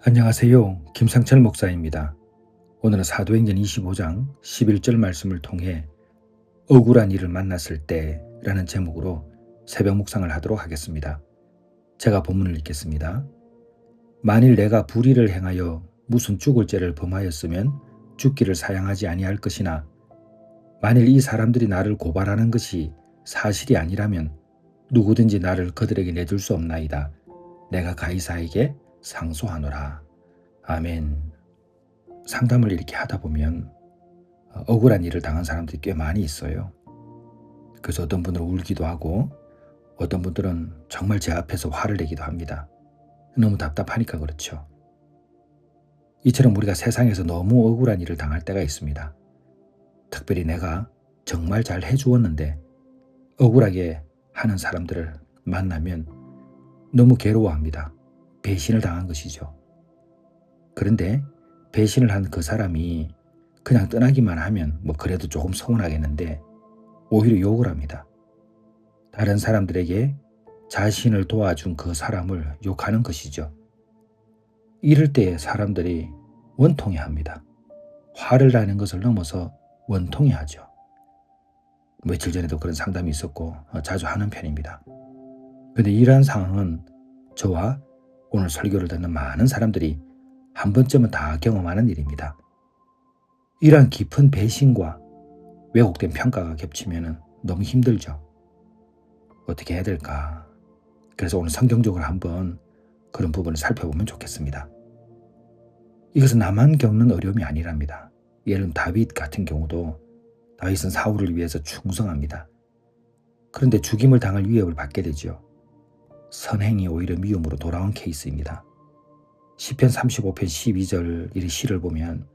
안녕하세요. 김상철 목사입니다. 오늘은 사도행전 25장 11절 말씀을 통해 억울한 일을 만났을 때라는 제목으로 새벽 묵상을 하도록 하겠습니다. 제가 본문을 읽겠습니다. 만일 내가 불의를 행하여 무슨 죽을 죄를 범하였으면 죽기를 사양하지 아니할 것이나 만일 이 사람들이 나를 고발하는 것이 사실이 아니라면 누구든지 나를 그들에게 내줄 수 없나이다. 내가 가이사에게 상소하노라. 아멘. 상담을 이렇게 하다 보면 억울한 일을 당한 사람들이 꽤 많이 있어요. 그래서 어떤 분들은 울기도 하고 어떤 분들은 정말 제 앞에서 화를 내기도 합니다. 너무 답답하니까 그렇죠. 이처럼 우리가 세상에서 너무 억울한 일을 당할 때가 있습니다. 특별히 내가 정말 잘 해주었는데 억울하게 하는 사람들을 만나면 너무 괴로워합니다. 배신을 당한 것이죠. 그런데 배신을 한 그 사람이 그냥 떠나기만 하면 그래도 조금 서운하겠는데 오히려 욕을 합니다. 다른 사람들에게 자신을 도와준 그 사람을 욕하는 것이죠. 이럴 때 사람들이 원통해합니다. 화를 나는 것을 넘어서 원통해하죠. 며칠 전에도 그런 상담이 있었고 자주 하는 편입니다. 그런데 이러한 상황은 저와 오늘 설교를 듣는 많은 사람들이 한 번쯤은 다 경험하는 일입니다. 이러한 깊은 배신과 왜곡된 평가가 겹치면 너무 힘들죠. 어떻게 해야 될까? 그래서 오늘 성경적으로 한번 그런 부분을 살펴보면 좋겠습니다. 이것은 나만 겪는 어려움이 아니랍니다. 예를 들면 다윗 같은 경우도 다윗은 사울을 위해서 충성합니다. 그런데 죽임을 당할 위협을 받게 되죠. 선행이 오히려 미움으로 돌아온 케이스입니다. 시편 35편 12절 이 시를 보면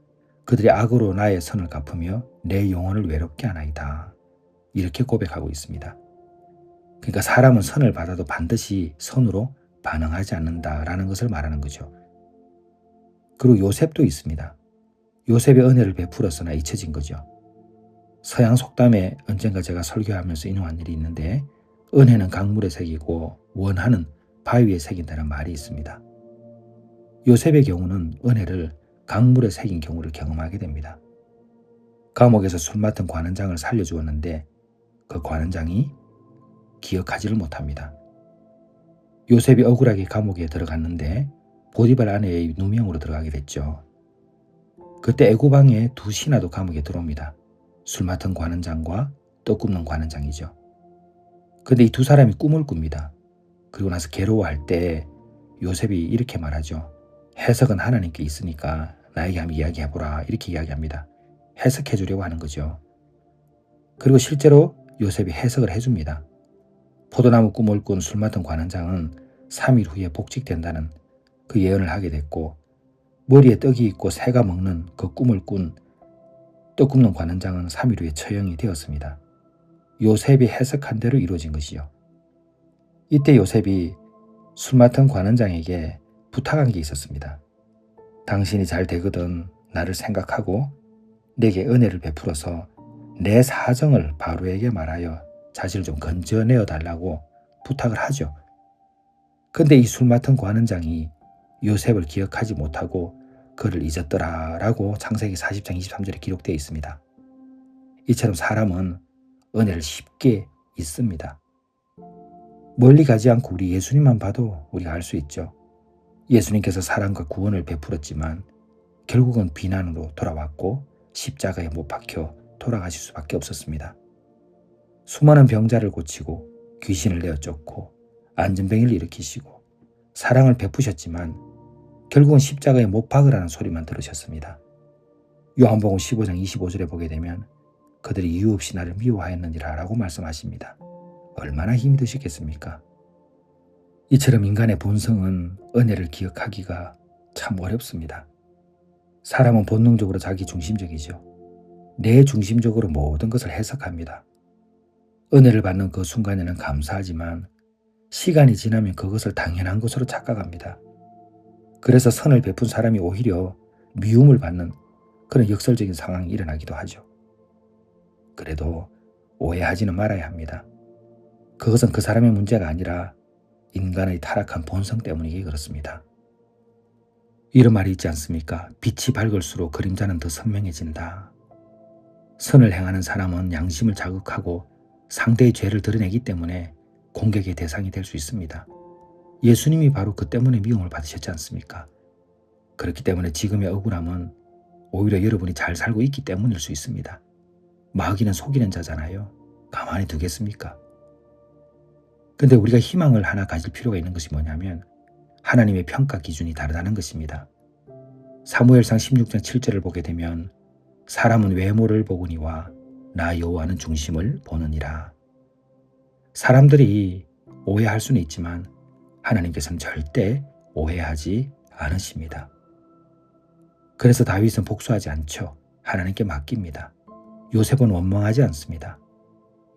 그들이 악으로 나의 선을 갚으며 내 영혼을 외롭게 하나이다. 이렇게 고백하고 있습니다. 그러니까 사람은 선을 받아도 반드시 선으로 반응하지 않는다라는 것을 말하는 거죠. 그리고 요셉도 있습니다. 요셉의 은혜를 베풀었으나 잊혀진 거죠. 서양 속담에 언젠가 제가 설교하면서 인용한 일이 있는데 은혜는 강물에 새기고 원한은 바위에 새긴다는 말이 있습니다. 요셉의 경우는 은혜를 강물에 새긴 경우를 경험하게 됩니다. 감옥에서 술 맡은 관원장을 살려주었는데 그 관원장이 기억하지를 못합니다. 요셉이 억울하게 감옥에 들어갔는데 보디발 아내의 누명으로 들어가게 됐죠. 그때 애고방에 두 신하도 감옥에 들어옵니다. 술 맡은 관원장과 떡 굽는 관원장이죠. 그런데 이 두 사람이 꿈을 꿉니다. 그리고 나서 괴로워할 때 요셉이 이렇게 말하죠. 해석은 하나님께 있으니까 나에게 한번 이야기해보라 이렇게 이야기합니다. 해석해 주려고 하는 거죠. 그리고 실제로 요셉이 해석을 해줍니다. 포도나무 꿈을 꾼 술 맡은 관원장은 3일 후에 복직된다는 그 예언을 하게 됐고 머리에 떡이 있고 새가 먹는 그 꿈을 꾼 떡 굽는 관원장은 3일 후에 처형이 되었습니다. 요셉이 해석한 대로 이루어진 것이요. 이때 요셉이 술 맡은 관원장에게 부탁한 게 있었습니다. 당신이 잘 되거든 나를 생각하고 내게 은혜를 베풀어서 내 사정을 바로에게 말하여 자신을 좀 건져내어 달라고 부탁을 하죠. 그런데 이 술 맡은 관원장이 요셉을 기억하지 못하고 그를 잊었더라라고 창세기 40장 23절에 기록되어 있습니다. 이처럼 사람은 은혜를 쉽게 잊습니다. 멀리 가지 않고 우리 예수님만 봐도 우리가 알 수 있죠. 예수님께서 사랑과 구원을 베풀었지만 결국은 비난으로 돌아왔고 십자가에 못 박혀 돌아가실 수밖에 없었습니다. 수많은 병자를 고치고 귀신을 내어 쫓고 안전병을 일으키시고 사랑을 베푸셨지만 결국은 십자가에 못 박으라는 소리만 들으셨습니다. 요한복음 15장 25절에 보게 되면 그들이 이유 없이 나를 미워하였느니라 라고 말씀하십니다. 얼마나 힘이 드시겠습니까? 이처럼 인간의 본성은 은혜를 기억하기가 참 어렵습니다. 사람은 본능적으로 자기 중심적이죠. 내 중심적으로 모든 것을 해석합니다. 은혜를 받는 그 순간에는 감사하지만 시간이 지나면 그것을 당연한 것으로 착각합니다. 그래서 선을 베푼 사람이 오히려 미움을 받는 그런 역설적인 상황이 일어나기도 하죠. 그래도 오해하지는 말아야 합니다. 그것은 그 사람의 문제가 아니라 인간의 타락한 본성 때문이기 그렇습니다. 이런 말이 있지 않습니까? 빛이 밝을수록 그림자는 더 선명해진다. 선을 행하는 사람은 양심을 자극하고 상대의 죄를 드러내기 때문에 공격의 대상이 될 수 있습니다. 예수님이 바로 그 때문에 미움을 받으셨지 않습니까? 그렇기 때문에 지금의 억울함은 오히려 여러분이 잘 살고 있기 때문일 수 있습니다. 마귀는 속이는 자잖아요. 가만히 두겠습니까? 근데 우리가 희망을 하나 가질 필요가 있는 것이 뭐냐면 하나님의 평가 기준이 다르다는 것입니다. 사무엘상 16장 7절을 보게 되면 사람은 외모를 보거니와 나 여호와는 중심을 보느니라. 사람들이 오해할 수는 있지만 하나님께서는 절대 오해하지 않으십니다. 그래서 다윗은 복수하지 않죠. 하나님께 맡깁니다. 요셉은 원망하지 않습니다.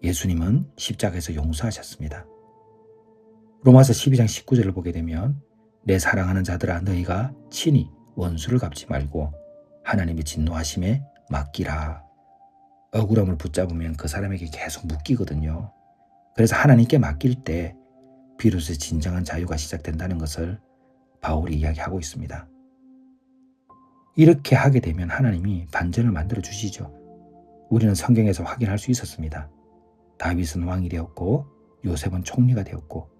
예수님은 십자가에서 용서하셨습니다. 로마서 12장 19절을 보게 되면 내 사랑하는 자들아 너희가 친히 원수를 갚지 말고 하나님의 진노하심에 맡기라. 억울함을 붙잡으면 그 사람에게 계속 묶이거든요. 그래서 하나님께 맡길 때 비로소 진정한 자유가 시작된다는 것을 바울이 이야기하고 있습니다. 이렇게 하게 되면 하나님이 반전을 만들어 주시죠. 우리는 성경에서 확인할 수 있었습니다. 다윗은 왕이 되었고 요셉은 총리가 되었고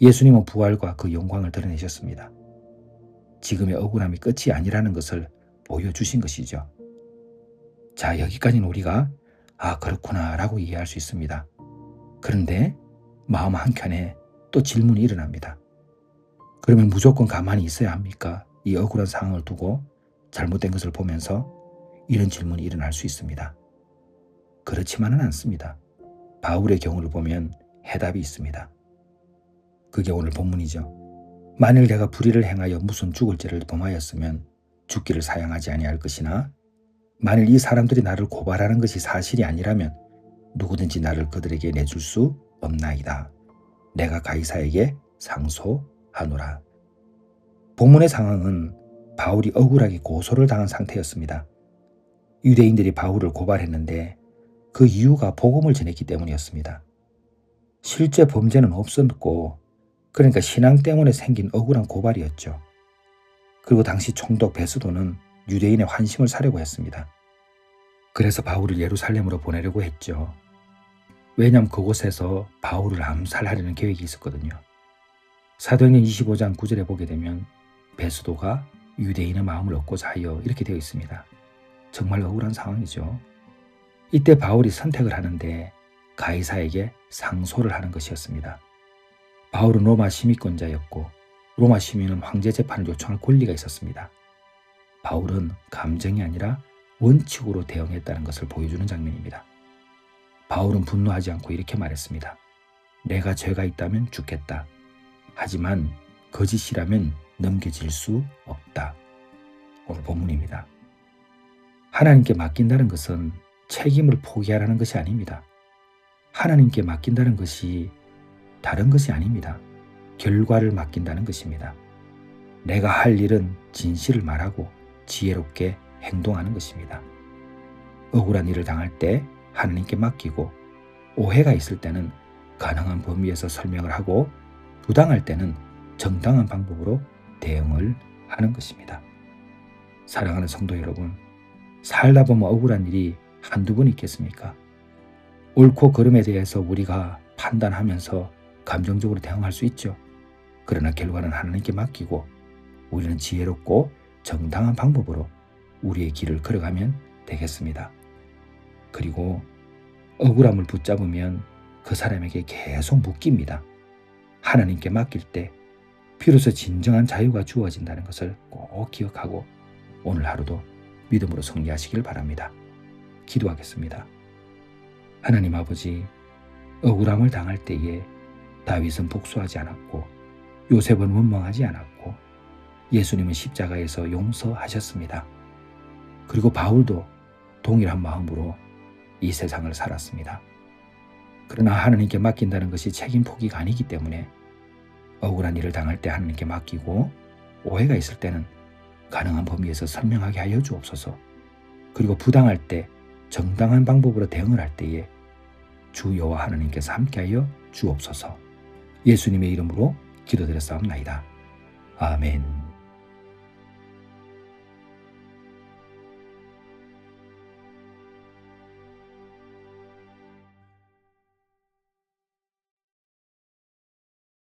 예수님은 부활과 그 영광을 드러내셨습니다. 지금의 억울함이 끝이 아니라는 것을 보여주신 것이죠. 자, 여기까지는 우리가 그렇구나 라고 이해할 수 있습니다. 그런데 마음 한켠에 또 질문이 일어납니다. 그러면 무조건 가만히 있어야 합니까? 이 억울한 상황을 두고 잘못된 것을 보면서 이런 질문이 일어날 수 있습니다. 그렇지만은 않습니다. 바울의 경우를 보면 해답이 있습니다. 그게 오늘 본문이죠. 만일 내가 불의를 행하여 무슨 죽을 죄를 범하였으면 죽기를 사양하지 아니할 것이나 만일 이 사람들이 나를 고발하는 것이 사실이 아니라면 누구든지 나를 그들에게 내줄 수 없나이다. 내가 가이사에게 상소하노라. 본문의 상황은 바울이 억울하게 고소를 당한 상태였습니다. 유대인들이 바울을 고발했는데 그 이유가 복음을 전했기 때문이었습니다. 실제 범죄는 없었고 그러니까 신앙 때문에 생긴 억울한 고발이었죠. 그리고 당시 총독 베스도는 유대인의 환심을 사려고 했습니다. 그래서 바울을 예루살렘으로 보내려고 했죠. 왜냐하면 그곳에서 바울을 암살하려는 계획이 있었거든요. 사도행전 25장 9절에 보게 되면 베스도가 유대인의 마음을 얻고자 하여 이렇게 되어 있습니다. 정말 억울한 상황이죠. 이때 바울이 선택을 하는데 가이사에게 상소를 하는 것이었습니다. 바울은 로마 시민권자였고 로마 시민은 황제 재판을 요청할 권리가 있었습니다. 바울은 감정이 아니라 원칙으로 대응했다는 것을 보여주는 장면입니다. 바울은 분노하지 않고 이렇게 말했습니다. 내가 죄가 있다면 죽겠다. 하지만 거짓이라면 넘겨질 수 없다. 오늘 본문입니다. 하나님께 맡긴다는 것은 책임을 포기하라는 것이 아닙니다. 하나님께 맡긴다는 것이 다른 것이 아닙니다. 결과를 맡긴다는 것입니다. 내가 할 일은 진실을 말하고 지혜롭게 행동하는 것입니다. 억울한 일을 당할 때 하나님께 맡기고 오해가 있을 때는 가능한 범위에서 설명을 하고 부당할 때는 정당한 방법으로 대응을 하는 것입니다. 사랑하는 성도 여러분, 살다 보면 억울한 일이 한두 번 있겠습니까? 옳고 그름에 대해서 우리가 판단하면서 감정적으로 대응할 수 있죠. 그러나 결과는 하나님께 맡기고 우리는 지혜롭고 정당한 방법으로 우리의 길을 걸어가면 되겠습니다. 그리고 억울함을 붙잡으면 그 사람에게 계속 묶입니다. 하나님께 맡길 때 비로소 진정한 자유가 주어진다는 것을 꼭 기억하고 오늘 하루도 믿음으로 승리하시길 바랍니다. 기도하겠습니다. 하나님 아버지, 억울함을 당할 때에 다윗은 복수하지 않았고 요셉은 원망하지 않았고 예수님은 십자가에서 용서하셨습니다. 그리고 바울도 동일한 마음으로 이 세상을 살았습니다. 그러나 하나님께 맡긴다는 것이 책임 포기가 아니기 때문에 억울한 일을 당할 때 하나님께 맡기고 오해가 있을 때는 가능한 범위에서 설명하게 하여 주옵소서. 그리고 부당할 때 정당한 방법으로 대응을 할 때에 주 여호와 하나님께서 함께하여 주옵소서. 예수님의 이름으로 기도드렸사옵나이다. 아멘.